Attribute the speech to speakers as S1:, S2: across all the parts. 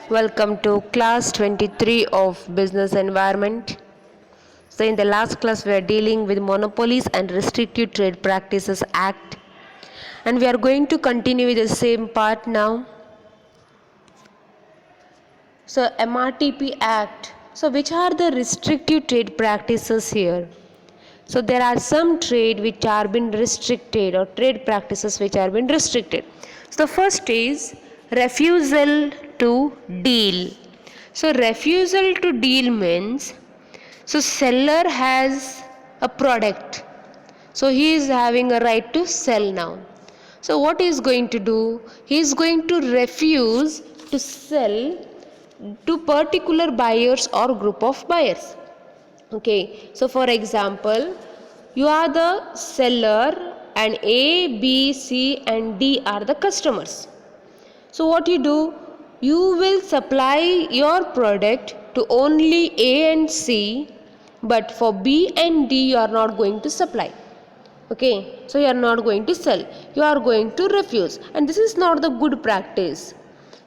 S1: Welcome to class 23 of business environment. So in the last class we are dealing with Monopolies and Restrictive Trade Practices Act, and we are going to continue with the same part now. So MRTP Act. So which are the restrictive trade practices here? So there are some trade which are been restricted, or trade practices which are been restricted. So the first is refusal to deal. So refusal to deal means, so seller has a product, so he is having a right to sell now. So what he is going to do? He is going to refuse to sell to particular buyers or group of buyers. Okay, so for example, you are the seller and A, B, C and D are the customers. So what you do? You will supply your product to only A and C, but for B and D you are not going to supply. Okay, so you are not going to sell, you are going to refuse, and this is not the good practice.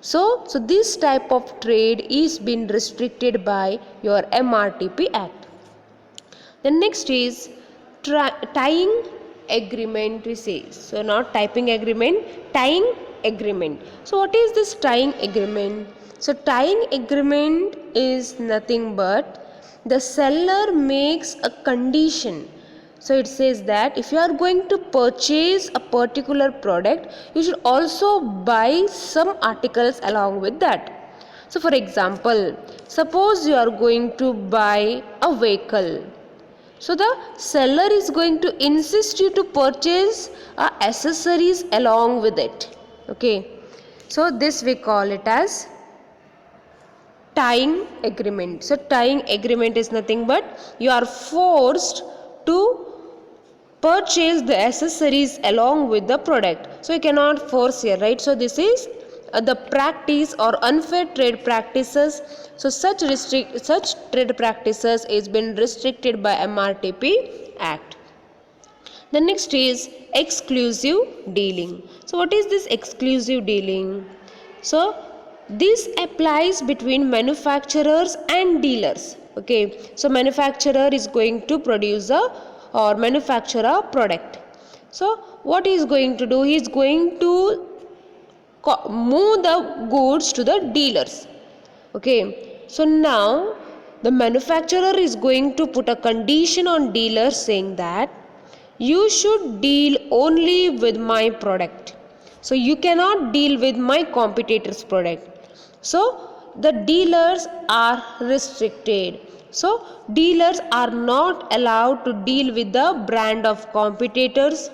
S1: So this type of trade is being restricted by your MRTP Act. The next is tying agreement, we say. So not typing agreement, tying agreement. So what is this tying agreement? So tying agreement is nothing but the seller makes a condition. So it says that if you are going to purchase a particular product, you should also buy some articles along with that. So for example, suppose you are going to buy a vehicle. So the seller is going to insist you to purchase accessories along with it. Okay. So this we call it as tying agreement. So tying agreement is nothing but you are forced to purchase the accessories along with the product. So you cannot force here, right? So this is the practice or unfair trade practices. So such trade practices is been restricted by MRTP Act. The next is exclusive dealing. So what is this exclusive dealing? So this applies between manufacturers and dealers. Okay, so manufacturer is going to produce or manufacture a product. So what he is going to do? He is going to move the goods to the dealers. Okay, so now the manufacturer is going to put a condition on dealers saying that you should deal only with my product. So you cannot deal with my competitor's product. So the dealers are restricted. So dealers are not allowed to deal with the brand of competitors.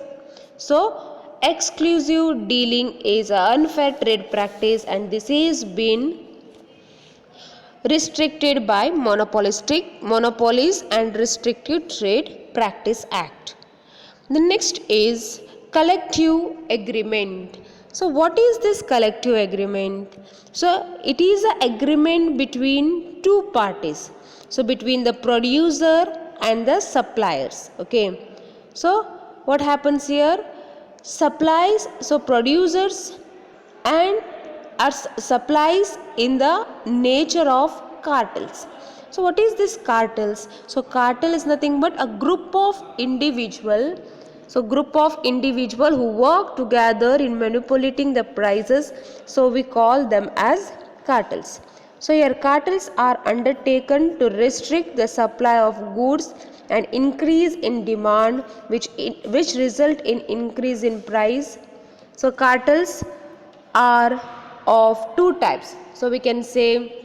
S1: So exclusive dealing is an unfair trade practice, and this is been restricted by Monopolies and Restrictive Trade Practice Act. The next is collective agreement. So what is this collective agreement? So it is an agreement between two parties. So between the producer and the suppliers. Okay. So what happens here? Supplies, so producers and supplies in the nature of cartels. So what is this cartels? So cartel is nothing but a group of individual. So group of individual who work together in manipulating the prices. So we call them as cartels. So here cartels are undertaken to restrict the supply of goods and increase in demand, which result in increase in price. So cartels are of two types. So we can say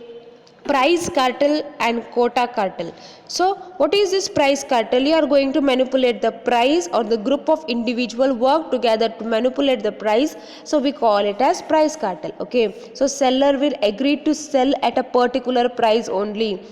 S1: price cartel and quota cartel. So what is this price cartel? You are going to manipulate the price, or the group of individual work together to manipulate the price. So we call it as price cartel. Okay. So seller will agree to sell at a particular price only.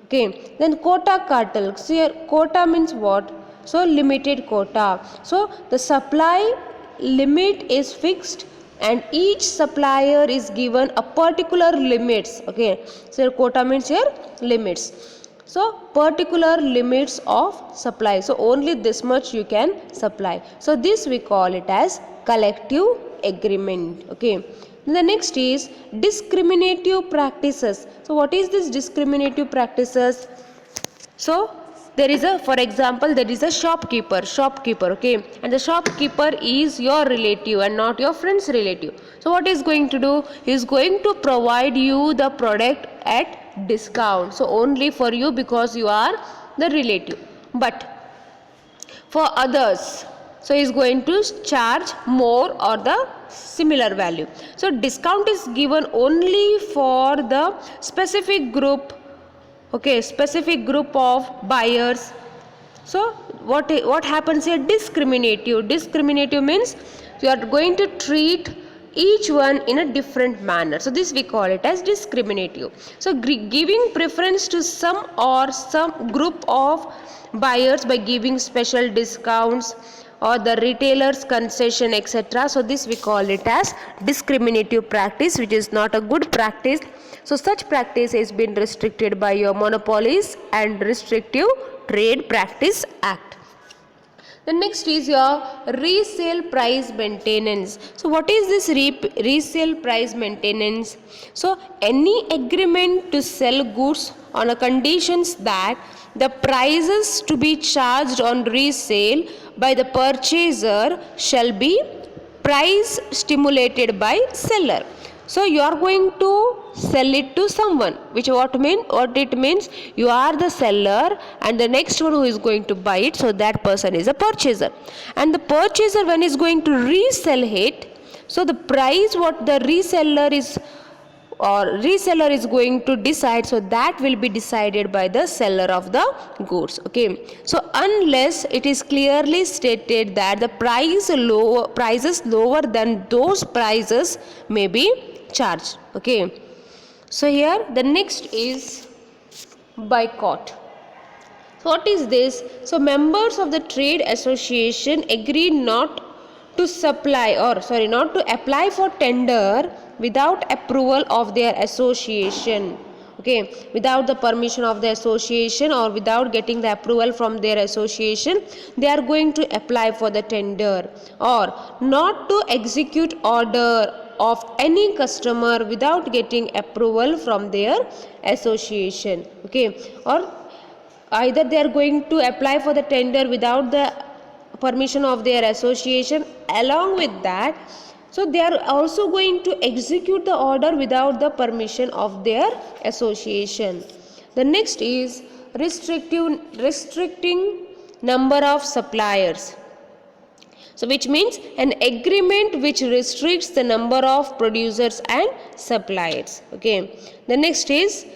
S1: Okay. Then quota cartel. So here quota means what? So limited quota. So the supply limit is fixed and each supplier is given a particular limits. Okay, so your quota means here limits. So particular limits of supply. So only this much you can supply. So this we call it as collective agreement. Okay. The next is discriminative practices. So what is this discriminative practices? So there is a, for example, there is a shopkeeper, okay, and the shopkeeper is your relative and not your friend's relative. So what is going to do? He is going to provide you the product at discount. So only for you because you are the relative. But for others, so he is going to charge more or the similar value. So discount is given only for the specific group, okay, specific group of buyers. So what happens here? Discriminative means you are going to treat each one in a different manner. So this we call it as discriminative. So giving preference to some or some group of buyers by giving special discounts or the retailer's concession, etc. So this we call it as discriminative practice, which is not a good practice. So such practice has been restricted by your Monopolies and Restrictive Trade Practice Act. The next is your resale price maintenance. So what is this resale price maintenance? So any agreement to sell goods on a conditions that the prices to be charged on resale by the purchaser shall be price stimulated by seller. So you are going to sell it to someone, what it means, you are the seller and the next one who is going to buy it, so that person is a purchaser, and the purchaser when is going to resell it, so the price what the reseller is going to decide, so that will be decided by the seller of the goods. Okay, so unless it is clearly stated that the prices lower than those prices may be charged. Okay, so here the next is boycott. So what is this? So members of the trade association agree not to apply for tender without approval of their association. Okay, without the permission of the association or without getting the approval from their association, they are going to apply for the tender, or not to execute order of any customer without getting approval from their association. Okay, or either they are going to apply for the tender without the permission of their association, along with that, so they are also going to execute the order without the permission of their association. The next is restricting number of suppliers. So which means an agreement which restricts the number of producers and suppliers. Okay, the next is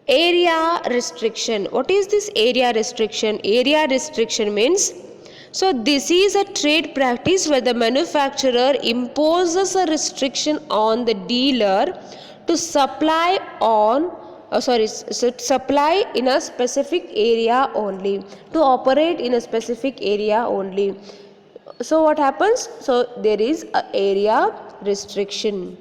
S1: area restriction. What is this area restriction? Area restriction means, so this is a trade practice where the manufacturer imposes a restriction on the dealer to supply supply in a specific area only, to operate in a specific area only. So what happens? So there is a area restriction.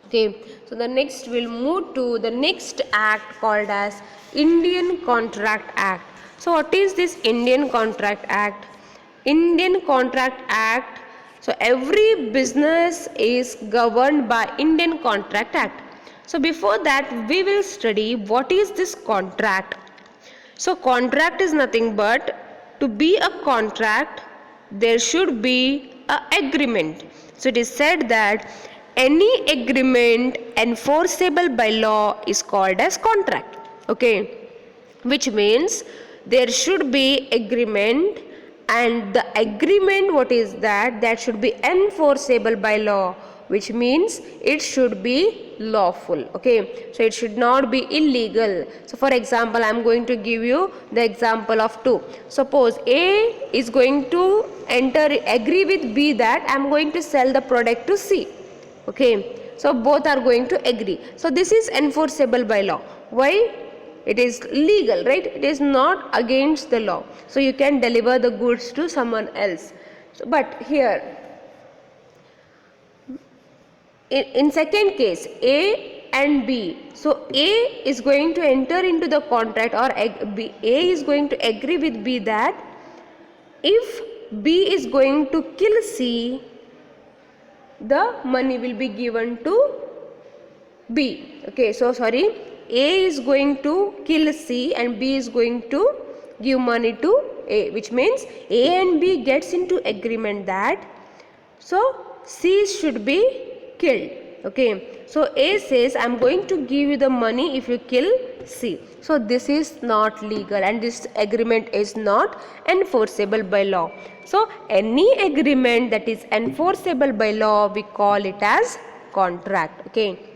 S1: Okay, so the next we'll move to the next act called as Indian Contract Act. So what is this Indian Contract Act? Indian Contract Act, so every business is governed by Indian Contract Act. So before that we will study what is this contract. So contract is nothing but, to be a contract there should be an agreement. So it is said that any agreement enforceable by law is called as contract. Okay, which means there should be agreement, and the agreement, what is that should be enforceable by law, which means it should be lawful. Okay, so it should not be illegal. So for example, I am going to give you the example of two. Suppose A is going to agree with B that I am going to sell the product to C. Okay, so both are going to agree. So this is enforceable by law. Why? It is legal, right? It is not against the law. So you can deliver the goods to someone else. So, but here, in second case, A and B. So A is going to enter into the contract, or A is going to agree with B that if B is going to kill C, the money will be given to B. Okay, so sorry, A is going to kill C and B is going to give money to A, which means A and B gets into agreement that so C should be killed. Okay, so A says I am going to give you the money if you kill C. So this is not legal and this agreement is not enforceable by law. So any agreement that is enforceable by law, we call it as contract. Okay.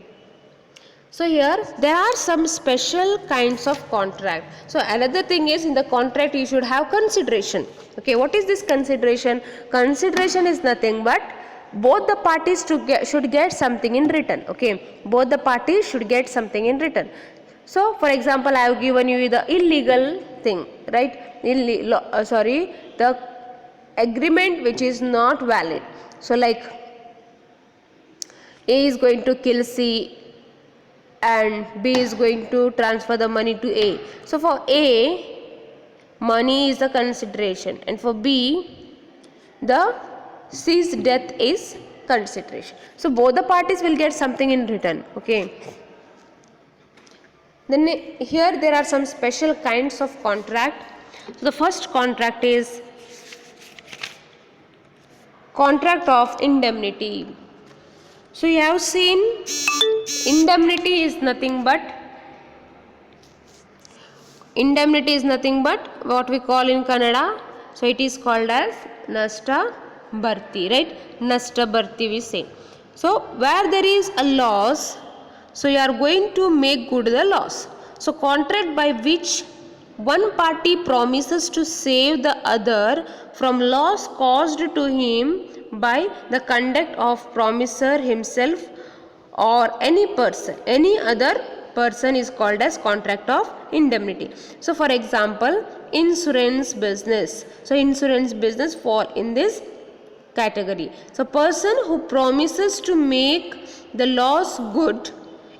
S1: So here there are some special kinds of contract. So another thing is, in the contract you should have consideration. Okay, what is this consideration? Consideration is nothing but both the parties should get something in return. Okay, both the parties should get something in return. So for example, I have given you the illegal thing, right? The agreement which is not valid. So like A is going to kill C and B is going to transfer the money to A. So for A, money is the consideration, and for B, the C's death is consideration. So both the parties will get something in return. Okay. Then here there are some special kinds of contract. So the first contract is contract of indemnity. So you have seen indemnity is nothing but what we call in Kannada. So it is called as Nasta Bharti, right? Nasta Bharti we say. So where there is a loss, so you are going to make good the loss. So contract by which one party promises to save the other from loss caused to him by the conduct of promisor himself or any other person is called as contract of indemnity. So for example, insurance business. So insurance business fall in this category. So person who promises to make the loss good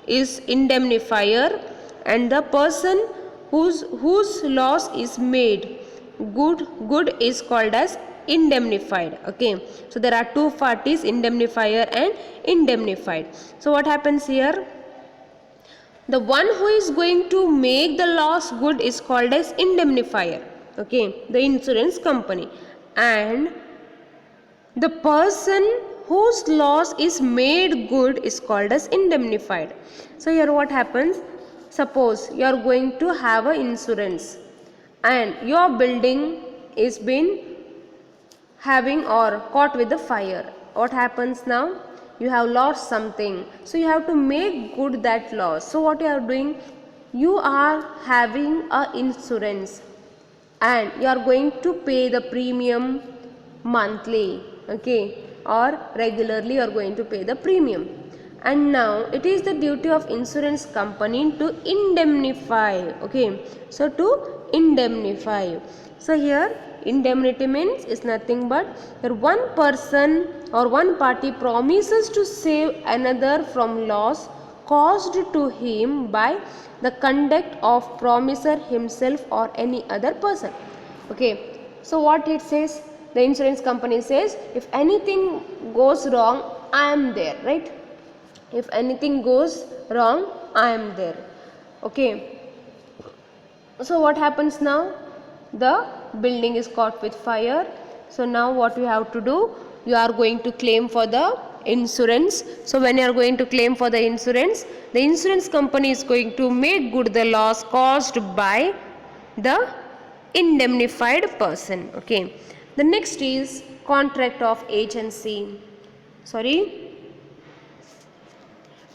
S1: is indemnifier, and the person whose loss is made good is called as indemnified. Okay, so there are two parties, indemnifier and indemnified. So what happens here? The one who is going to make the loss good is called as indemnifier. Okay, the insurance company, and the person whose loss is made good is called as indemnified. So here what happens? Suppose you are going to have an insurance and your building is been having or caught with the fire. What happens now? You have lost something, so you have to make good that loss. So what you are doing? You are having a insurance and you are going to pay the premium monthly, okay, or regularly you are going to pay the premium. And now it is the duty of insurance company to indemnify. Okay, so to indemnify. So here indemnity means is nothing but one person or one party promises to save another from loss caused to him by the conduct of promiser himself or any other person. Okay, so what it says? The insurance company says, if anything goes wrong, I am there, right? If anything goes wrong, I am there. Okay, so what happens now? The building is caught with fire. So now what you have to do? You are going to claim for the insurance. So when you are going to claim for the insurance company is going to make good the loss caused by the indemnified person. Okay, the next is contract of agency.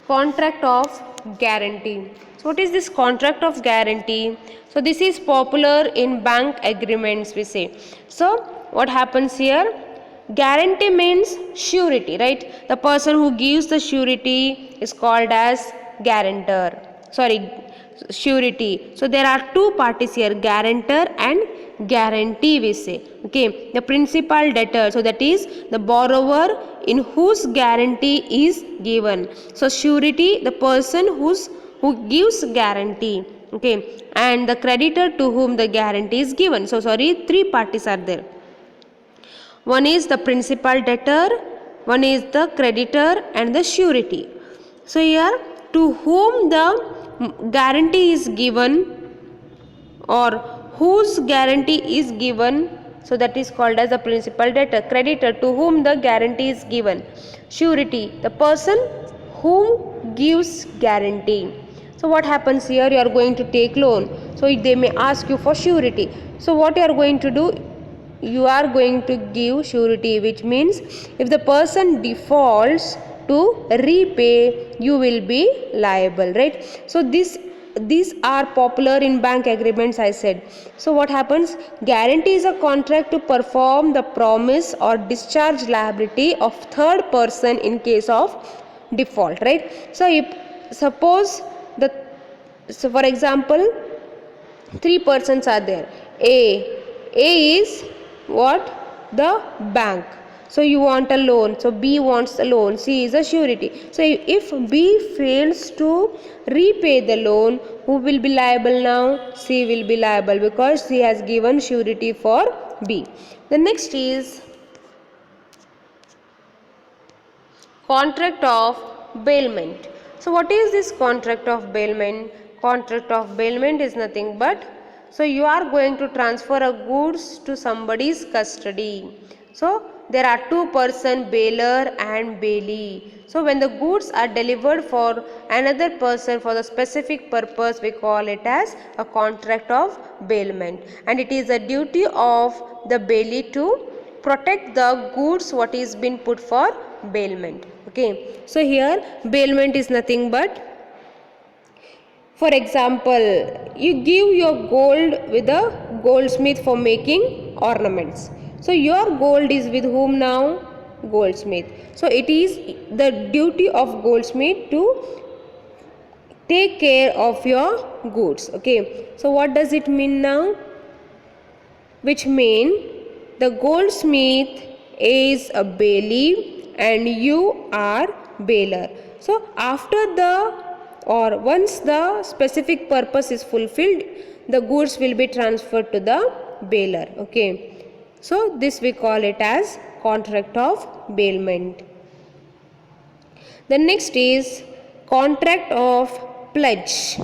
S1: Contract of guarantee. So what is this contract of guarantee? So this is popular in bank agreements we say. So what happens here? Guarantee means surety, right? The person who gives the surety is called as guarantor. Surety. So there are two parties here, guarantor and guarantee we say. Okay, the principal debtor, so that is the borrower in whose guarantee is given. So surety, the person who gives guarantee. Okay, and the creditor to whom the guarantee is given. So three parties are there. One is the principal debtor, one is the creditor and the surety. So here, to whom the guarantee is given or whose guarantee is given, so that is called as the principal debtor. Creditor, to whom the guarantee is given. Surety, the person whom gives guarantee. So what happens here? You are going to take loan, so they may ask you for surety. So what you are going to do? You are going to give surety, which means if the person defaults to repay, you will be liable, right? So these are popular in bank agreements, I said. So what happens? Guarantee is a contract to perform the promise or discharge liability of third person in case of default, right? So if suppose for example, three persons are there. A is what? The bank. So you want a loan. So B wants a loan. C is a surety. So if B fails to repay the loan, who will be liable now? C will be liable because C has given surety for B. The next is contract of bailment. So what is this contract of bailment? Contract of bailment is nothing but, so you are going to transfer a goods to somebody's custody. So there are two person, bailer and bailee. So when the goods are delivered for another person for the specific purpose, we call it as a contract of bailment, and it is a duty of the bailee to protect the goods what is been put for bailment. Okay, so here bailment is nothing but, for example, you give your gold with a goldsmith for making ornaments. So your gold is with whom now? Goldsmith. So it is the duty of goldsmith to take care of your goods. Okay, so what does it mean now? Which mean the goldsmith is a bailee and you are bailer. So after the or once the specific purpose is fulfilled, the goods will be transferred to the bailer. Okay, so this we call it as contract of bailment. The next is contract of pledge.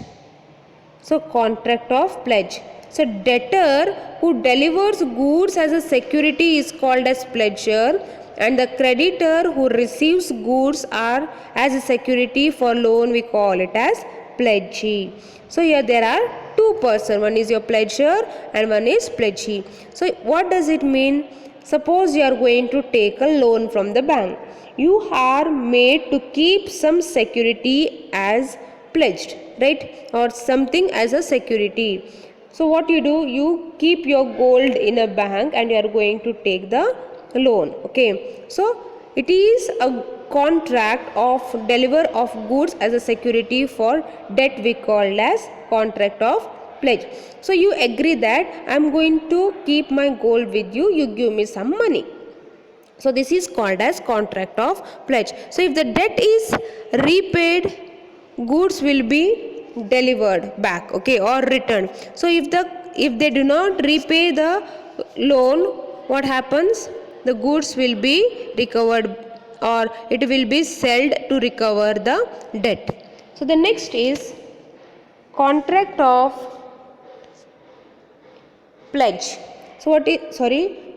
S1: So contract of pledge. So debtor who delivers goods as a security is called as pledger, and the creditor who receives goods are as a security for loan, we call it as pledgee. So here there are two persons, one is your pledger and one is pledgee. So what does it mean? Suppose you are going to take a loan from the bank. You are made to keep some security as pledged, right, or something as a security. So what you do? You keep your gold in a bank and you are going to take the loan. Okay, so it is a contract of deliver of goods as a security for debt, we call as contract of pledge. So you agree that I am going to keep my gold with you, you give me some money. So this is called as contract of pledge. So if the debt is repaid, goods will be delivered back, okay, or returned. So if they do not repay the loan, what happens? The goods will be recovered or it will be sold to recover the debt. So the next is contract of pledge. So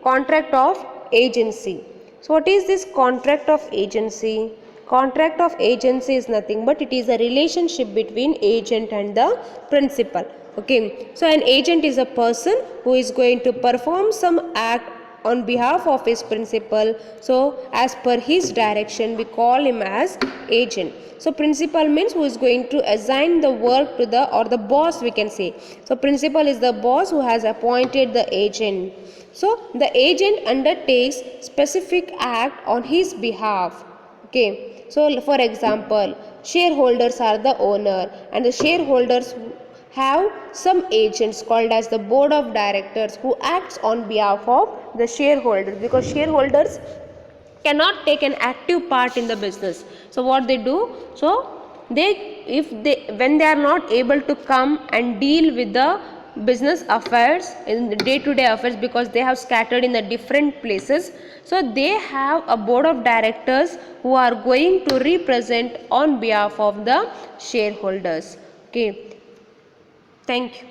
S1: contract of agency. So what is this contract of agency? Contract of agency is nothing but it is a relationship between agent and the principal. Okay, so an agent is a person who is going to perform some act on behalf of his principal. So as per his direction, we call him as agent. So principal means who is going to assign the work to the boss, we can say. So principal is the boss who has appointed the agent. So the agent undertakes specific act on his behalf. Okay, so for example, shareholders are the owner and the shareholders have some agents called as the board of directors who acts on behalf of the shareholders, because shareholders cannot take an active part in the business. So what they do? So when they are not able to come and deal with the business affairs, in the day-to-day affairs, because they have scattered in the different places. So they have a board of directors who are going to represent on behalf of the shareholders. Okay, thank you.